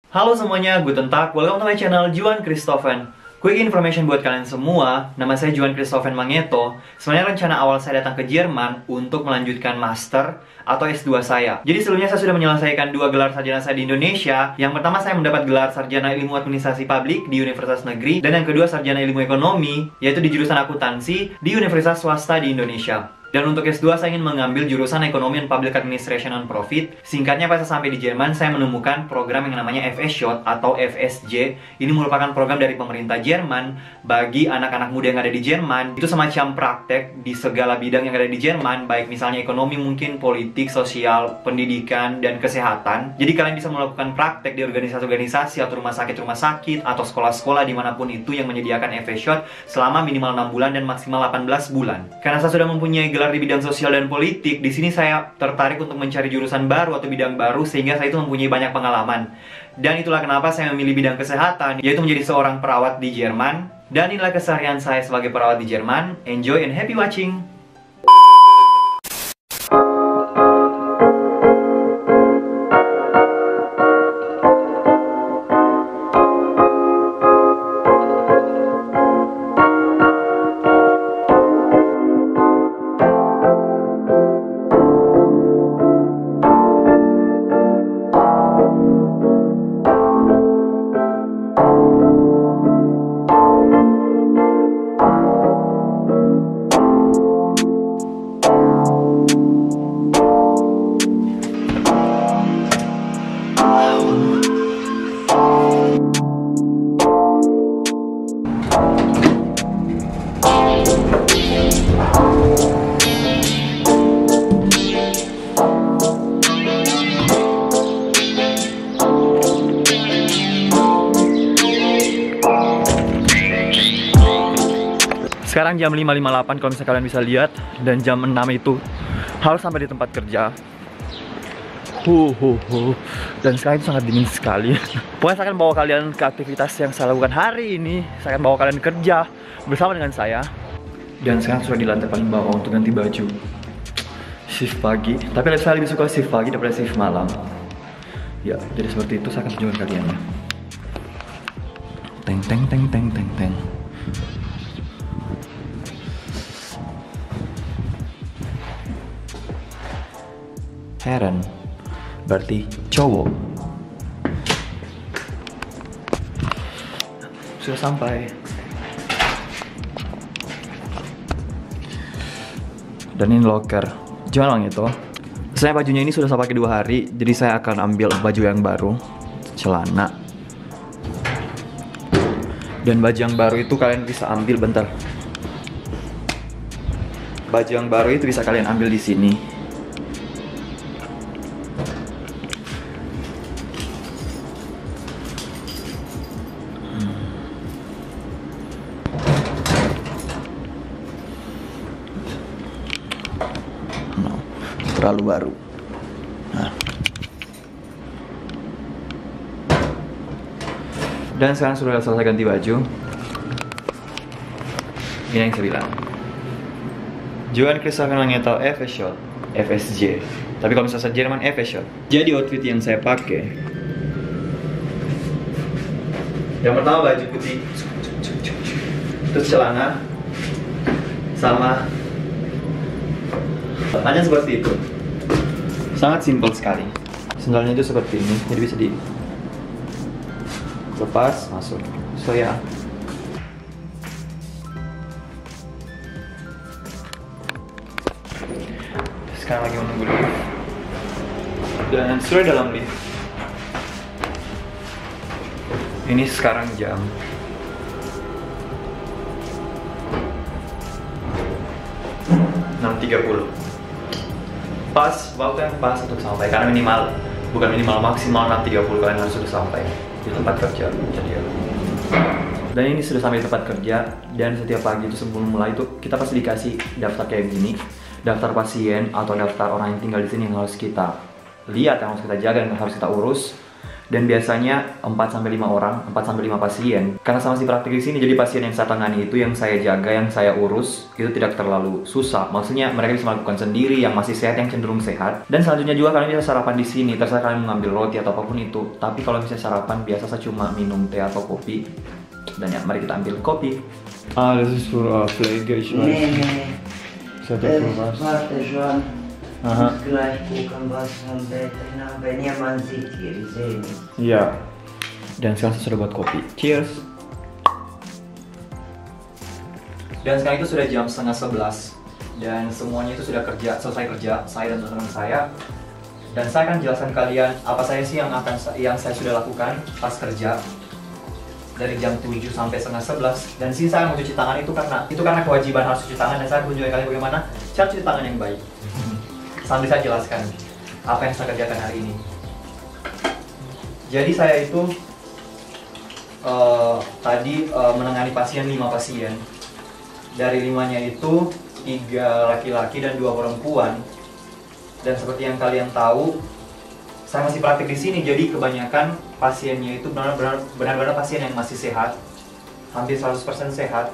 Halo semuanya, guten Tag, welcome to my channel Juan Christophen. Quick information buat kalian semua, nama saya Juan Christophen Mangeto. Sebenarnya rencana awal saya datang ke Jerman untuk melanjutkan master atau S2 saya. Jadi sebelumnya saya sudah menyelesaikan 2 gelar sarjana saya di Indonesia. Yang pertama saya mendapat gelar sarjana ilmu administrasi publik di Universitas Negeri, dan yang kedua sarjana ilmu ekonomi, yaitu di jurusan akuntansi di Universitas Swasta di Indonesia. Dan untuk S2 saya ingin mengambil jurusan Ekonomi and Public Administration and Profit. Singkatnya pas saya sampai di Jerman, saya menemukan program yang namanya FS-Shot atau FSJ. Ini merupakan program dari pemerintah Jerman bagi anak-anak muda yang ada di Jerman. Itu semacam praktek di segala bidang yang ada di Jerman, baik misalnya ekonomi, mungkin politik, sosial, pendidikan, dan kesehatan. Jadi kalian bisa melakukan praktek di organisasi-organisasi atau rumah sakit, atau sekolah-sekolah dimanapun itu yang menyediakan FS-Shot selama minimal 6 bulan dan maksimal 18 bulan. Karena saya sudah mempunyai gelar di bidang sosial dan politik, di sini saya tertarik untuk mencari jurusan baru atau bidang baru sehingga saya itu mempunyai banyak pengalaman. Dan itulah kenapa saya memilih bidang kesehatan, yaitu menjadi seorang perawat di Jerman. Dan inilah keseharian saya sebagai perawat di Jerman. Enjoy and happy watching! Sekarang jam 5.58 kalau misalnya kalian bisa lihat, dan jam 6 itu harus sampai di tempat kerja. Dan sekarang itu sangat dingin sekali. Pokoknya saya akan bawa kalian ke aktivitas yang saya lakukan hari ini. Saya akan bawa kalian kerja bersama dengan saya. Dan sekarang sudah di lantai paling bawah untuk ganti baju. Shift pagi, tapi saya lebih suka shift pagi daripada shift malam. Ya, jadi seperti itu saya akan tunjukkan kalian ya. Teng teng teng teng teng teng. Heren berarti cowok. Sudah sampai. Dan ini locker. Jangan itu. Saya bajunya ini sudah saya pakai 2 hari, jadi saya akan ambil baju yang baru, celana. Dan baju yang baru itu kalian bisa ambil bentar. Baju yang baru itu bisa kalian ambil di sini. Terlalu baru. Nah. Dan sekarang sudah selesai ganti baju. Ini yang saya bilang. Juan Christophen Mangeto FS-Shot, FSJ. Tapi kalau misalnya Jerman FS-Shot. Jadi outfit yang saya pakai. Yang pertama baju putih. Terus celana sama hanya seperti itu. Sangat simpel sekali. Sendalnya itu seperti ini, jadi bisa lepas, masuk. So ya. Sekarang lagi menunggu lift. Dan sudah dalam lift. Ini sekarang jam 6.30. Pas, waktu yang pas untuk sampai, karena bukan minimal, maksimal 6.30 kalian harus sudah sampai di tempat kerja. Jadi ya. Dan ini sudah sampai di tempat kerja. Dan setiap pagi itu sebelum mulai itu kita pasti dikasih daftar kayak gini, daftar pasien atau daftar orang yang tinggal di sini yang harus kita lihat, yang harus kita jaga, yang harus kita urus. Dan biasanya 4-5 orang, 4-5 pasien. Karena sama si praktik di sini, jadi pasien yang saya tangani itu, yang saya jaga, yang saya urus, itu tidak terlalu susah. Maksudnya mereka bisa melakukan sendiri, yang masih sehat, yang cenderung sehat. Dan selanjutnya juga kalian bisa sarapan di sini, terserah kalian mengambil roti atau apapun itu. Tapi kalau misalnya sarapan, biasa saya cuma minum teh atau kopi. Dan ya, mari kita ambil kopi. Das ist für Pflege, ich weiß. Nee, Seid ihr für was? warte schon. Aha. Ich muss gleich gucken, was von Bettina, wenn jemand sieht hier die Sehne. Ja. Dan sekarang saya sudah buat kopi. Cheers! Dan sekarang itu sudah jam 10:30 dan semuanya itu sudah selesai kerja, saya dan teman-teman saya. Dan saya akan jelaskan kalian apa saya sih yang saya sudah lakukan pas kerja dari jam 7 sampai 10:30. Dan sini saya mau cuci tangan itu karena kewajiban harus cuci tangan, dan saya akan tunjukkan kalian bagaimana cara cuci tangan yang baik. Sambil saya jelaskan apa yang saya kerjakan hari ini. Jadi saya itu tadi menangani 5 pasien. Dari 5-nya itu 3 laki-laki dan 2 perempuan. Dan seperti yang kalian tahu, saya masih praktik di sini, jadi kebanyakan pasiennya itu benar-benar pasien yang masih sehat, hampir 100% sehat.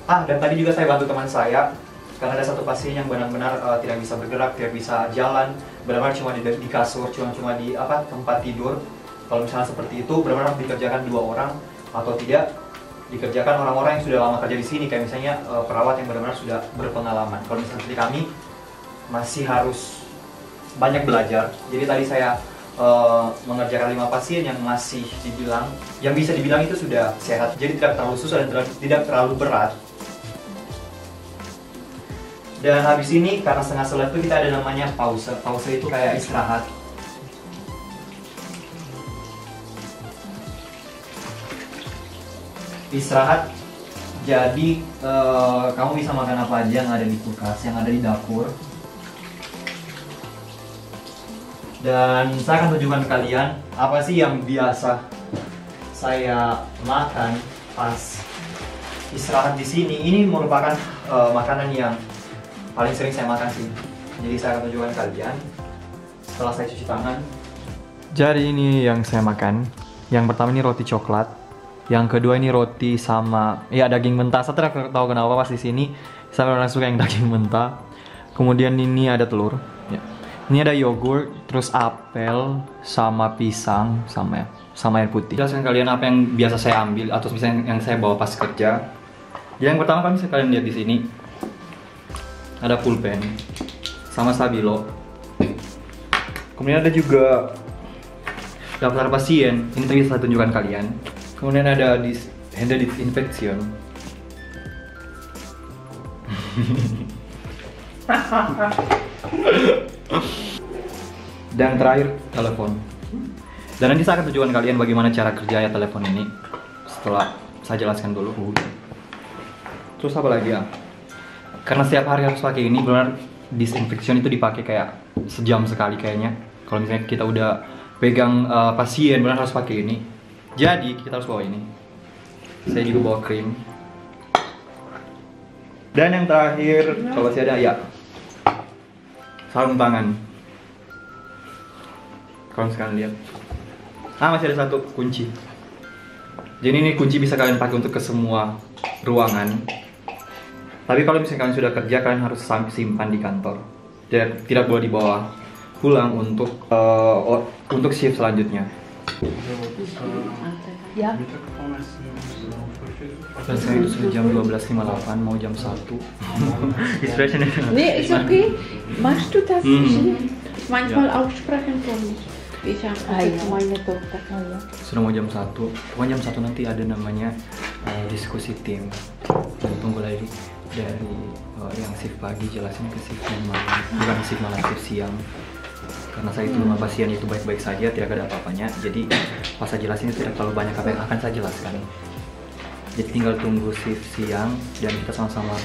Dan tadi juga saya bantu teman saya, karena ada satu pasien yang benar-benar tidak bisa bergerak, tidak bisa jalan, benar-benar cuma di kasur, cuma di tempat tidur. Kalau misalnya seperti itu, benar-benar dikerjakan 2 orang, atau tidak dikerjakan orang-orang yang sudah lama kerja di sini, kayak misalnya perawat yang benar-benar sudah berpengalaman. Kalau misalnya seperti kami, masih harus banyak belajar. Jadi tadi saya mengerjakan 5 pasien yang masih yang bisa dibilang itu sudah sehat, jadi tidak terlalu susah dan tidak terlalu berat. Dan habis ini karena 10:30 itu kita ada namanya pause. Pause itu kayak istirahat. Istirahat. Jadi kamu bisa makan apa aja yang ada di kulkas, yang ada di dapur. Dan saya akan tunjukkan kalian apa sih yang biasa saya makan pas istirahat di sini. Ini merupakan makanan yang paling sering saya makan sih. Jadi saya akan tunjukkan kalian setelah saya cuci tangan. Jadi ini yang saya makan. Yang pertama ini roti coklat. Yang kedua ini roti sama daging mentah. Saya tidak tahu kenapa pas di sini saya orang suka yang daging mentah. Kemudian ini ada telur. Ya. Ini ada yogurt, terus apel, sama pisang, sama air putih. Jelaskan kalian apa yang biasa saya ambil atau misalnya yang saya bawa pas kerja. Jadi yang pertama kan bisa kalian lihat di sini. Ada pulpen sama stabilo. Kemudian ada juga daftar pasien. Ini tadi saya tunjukkan kalian. Kemudian ada hand disinfection. Dan terakhir telepon. Dan nanti saya akan tunjukkan kalian bagaimana cara kerja telepon ini setelah saya jelaskan dulu. Terus apa lagi ya? Karena setiap hari harus pakai ini, benar disinfection itu dipakai kayak sejam sekali kayaknya. Kalau misalnya kita udah pegang pasien, benar harus pakai ini. Jadi kita harus bawa ini. Saya juga bawa krim. Dan yang terakhir, kalau saya ada sarung tangan. Kalau sekarang lihat, masih ada satu kunci. Jadi ini kunci bisa kalian pakai untuk ke semua ruangan. Tapi kalau misalnya kalian sudah kerja, kalian harus simpan di kantor. Tidak boleh dibawa pulang untuk shift selanjutnya. Ya. Dan sekarang itu sudah jam 12.58, mau jam 1. Expression. Nee, ist okay. Machst du das? Manchmal aussprechen von mich. Ich habe meine Tochter. Sudah mau jam 1. Pokoknya jam 1 nanti ada namanya diskusi tim. Dan tunggu lagi dari yang shift pagi jelasin ke shift yang malam. Bukan shift malam, shift siang. Karena saya itu 5 pasien itu baik-baik saja, tidak ada apa-apanya. Jadi pas saya jelasin itu tidak terlalu banyak apa yang akan saya jelaskan. Jadi tinggal tunggu shift siang dan kita sama-sama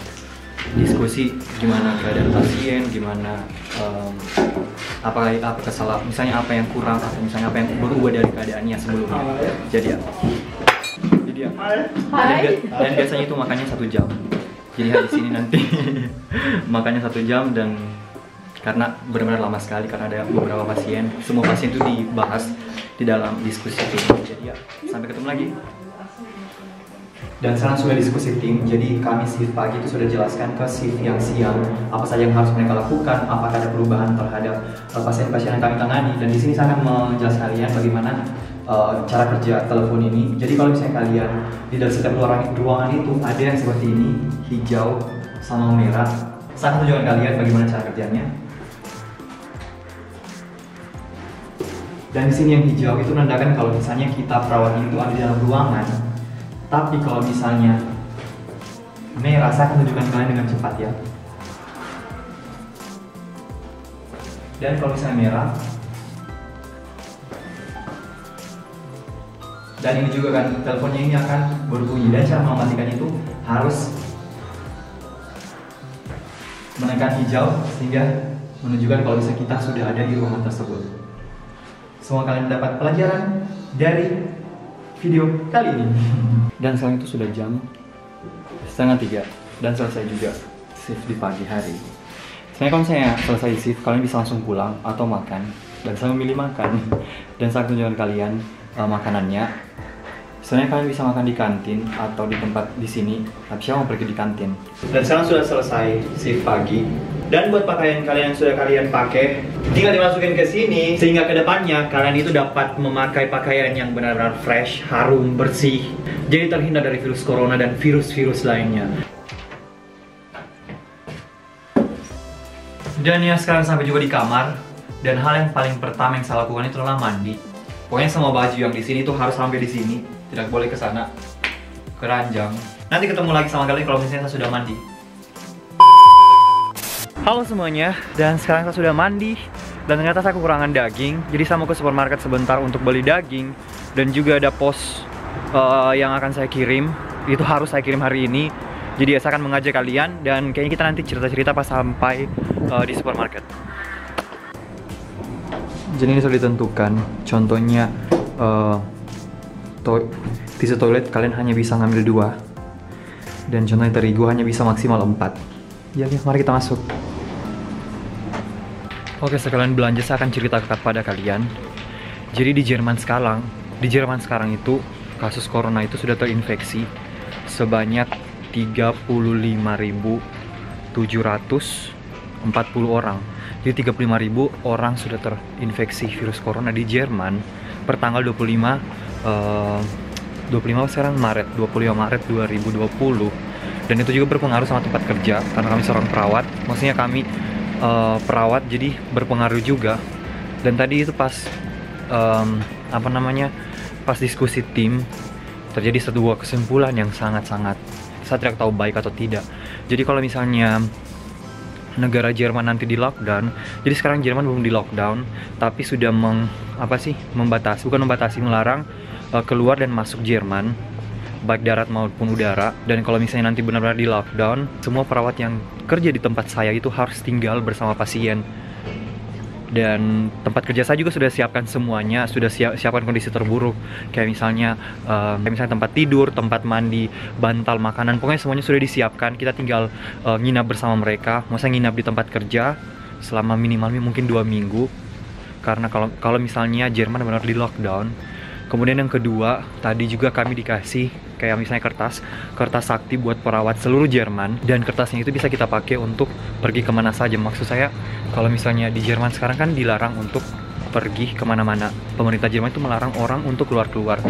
diskusi gimana keadaan pasien, gimana apa kesalahan, misalnya apa yang kurang atau misalnya apa yang berubah dari keadaannya sebelumnya. Jadi dan biasanya itu makannya 1 jam. Jadi di sini nanti makannya 1 jam, dan karena benar-benar lama sekali karena ada beberapa pasien, semua pasien itu dibahas. di dalam diskusi tim. Jadi ya, sampai ketemu lagi. Dan sekarang sudah diskusi tim, jadi kami shift pagi itu sudah jelaskan ke shift yang siang apa saja yang harus mereka lakukan, apakah ada perubahan terhadap pasien-pasien yang kami tangani. Dan di sini saya akan menjelaskan kalian bagaimana cara kerja telepon ini. Jadi kalau misalnya kalian di dalam setiap ruangan itu ada yang seperti ini, hijau sama merah. Saya akan tunjukkan kalian bagaimana cara kerjanya. Dan di sini yang hijau itu menandakan kalau misalnya kita perawat itu ada di dalam ruangan. Tapi kalau misalnya merah, saya akan tunjukkan kalian dengan cepat ya. Dan kalau misalnya merah, dan ini juga kan teleponnya ini akan berbunyi. Dan cara mematikan itu harus menekan hijau sehingga menunjukkan kalau misalnya kita sudah ada di ruangan tersebut. Semoga kalian mendapat pelajaran dari video kali ini. Dan sekarang itu sudah jam 2:30 dan selesai juga shift di pagi hari. Sebenarnya kalau saya selesai shift, kalian bisa langsung pulang atau makan. Dan saya memilih makan. Dan saya tunjukkan kalian makanannya. Sebenarnya kalian bisa makan di kantin atau di tempat di sini. Tapi saya mau pergi di kantin. Dan sekarang sudah selesai shift pagi. Dan buat pakaian kalian yang sudah kalian pakai, tinggal dimasukin ke sini sehingga kedepannya kalian itu dapat memakai pakaian yang benar-benar fresh, harum, bersih. Jadi terhindar dari virus corona dan virus-virus lainnya. Dan ya sekarang sampai juga di kamar. Dan hal yang paling pertama yang saya lakukan itu adalah mandi. Pokoknya semua baju yang di sini itu harus sampai di sini, tidak boleh ke sana, ke ranjang. Nanti ketemu lagi sama kalian kalau misalnya saya sudah mandi. Halo semuanya, dan sekarang saya sudah mandi. Dan ternyata saya kekurangan daging. Jadi saya mau ke supermarket sebentar untuk beli daging. Dan juga ada pos yang akan saya kirim. Itu harus saya kirim hari ini. Jadi ya saya akan mengajak kalian. Dan kayaknya kita nanti cerita-cerita pas sampai di supermarket. Jadi ini sudah ditentukan. Contohnya tisu toilet kalian hanya bisa ngambil 2. Dan contohnya terigu hanya bisa maksimal 4. Ya, mari kita masuk. Oke, sekalian belanja saya akan cerita kepada kalian. Jadi di Jerman sekarang itu kasus corona itu sudah terinfeksi sebanyak 35.740 orang. Jadi 35.000 orang sudah terinfeksi virus corona di Jerman per tanggal 25 sekarang Maret 2020. Dan itu juga berpengaruh sama tempat kerja karena kami seorang perawat. Maksudnya kami perawat, jadi berpengaruh juga. Dan tadi itu pas pas diskusi tim terjadi sebuah kesimpulan yang sangat-sangat saya tidak tahu baik atau tidak. Jadi kalau misalnya negara Jerman nanti di lockdown, jadi sekarang Jerman belum di lockdown tapi sudah melarang keluar dan masuk Jerman, baik darat maupun udara. Dan kalau misalnya nanti benar-benar di lockdown, semua perawat yang kerja di tempat saya itu harus tinggal bersama pasien. Dan tempat kerja saya juga sudah siapkan semuanya, sudah siapkan kondisi terburuk, kayak misalnya tempat tidur, tempat mandi, bantal, makanan, pokoknya semuanya sudah disiapkan. Kita tinggal nginap bersama mereka. Maksudnya nginap di tempat kerja selama minimal mungkin 2 minggu, karena kalau misalnya Jerman benar-benar di lockdown. Kemudian yang kedua, tadi juga kami dikasih kayak misalnya kertas sakti buat perawat seluruh Jerman. Dan kertasnya itu bisa kita pakai untuk pergi kemana saja. Maksud saya, kalau misalnya di Jerman sekarang kan dilarang untuk pergi kemana-mana. Pemerintah Jerman itu melarang orang untuk keluar-keluar.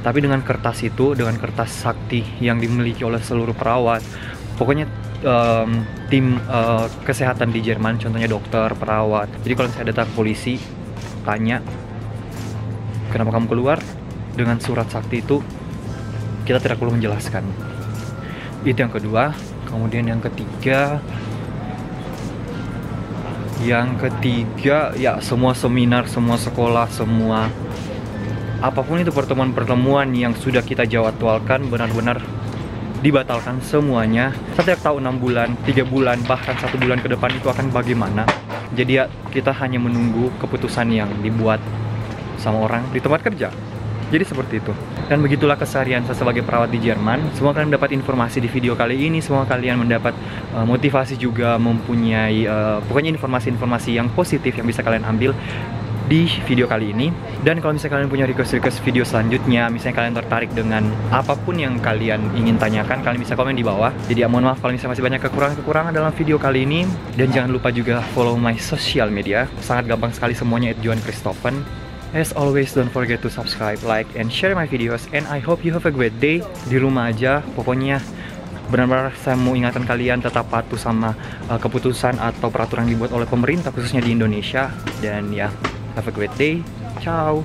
Tapi dengan kertas itu, dengan kertas sakti yang dimiliki oleh seluruh perawat, pokoknya tim kesehatan di Jerman, contohnya dokter, perawat. Jadi kalau misalnya datang polisi, tanya, kenapa kamu keluar? Dengan surat sakti itu kita tidak perlu menjelaskan. Itu yang kedua. Kemudian yang ketiga ya semua seminar, semua sekolah, semua apapun itu pertemuan-pertemuan yang sudah kita jadwalkan benar-benar dibatalkan semuanya. Saya tidak tahu 6 bulan, 3 bulan, bahkan 1 bulan ke depan itu akan bagaimana. Jadi ya kita hanya menunggu keputusan yang dibuat sama orang di tempat kerja. Jadi seperti itu. Dan begitulah keseharian saya sebagai perawat di Jerman. Semoga kalian mendapat informasi di video kali ini. Semoga kalian mendapat motivasi juga, mempunyai pokoknya informasi-informasi yang positif yang bisa kalian ambil di video kali ini. Dan kalau misalnya kalian punya request video selanjutnya, misalnya kalian tertarik dengan apapun yang kalian ingin tanyakan, kalian bisa komen di bawah. Jadi ya mohon maaf kalau misalnya masih banyak kekurangan dalam video kali ini. Dan jangan lupa juga follow my social media, sangat gampang sekali semuanya @JohanChristophen. As always, don't forget to subscribe, like, and share my videos. And I hope you have a great day. Di rumah aja, pokoknya benar-benar saya mau ingatkan kalian tetap patuh sama keputusan atau peraturan yang dibuat oleh pemerintah, khususnya di Indonesia. Dan ya, have a great day. Ciao.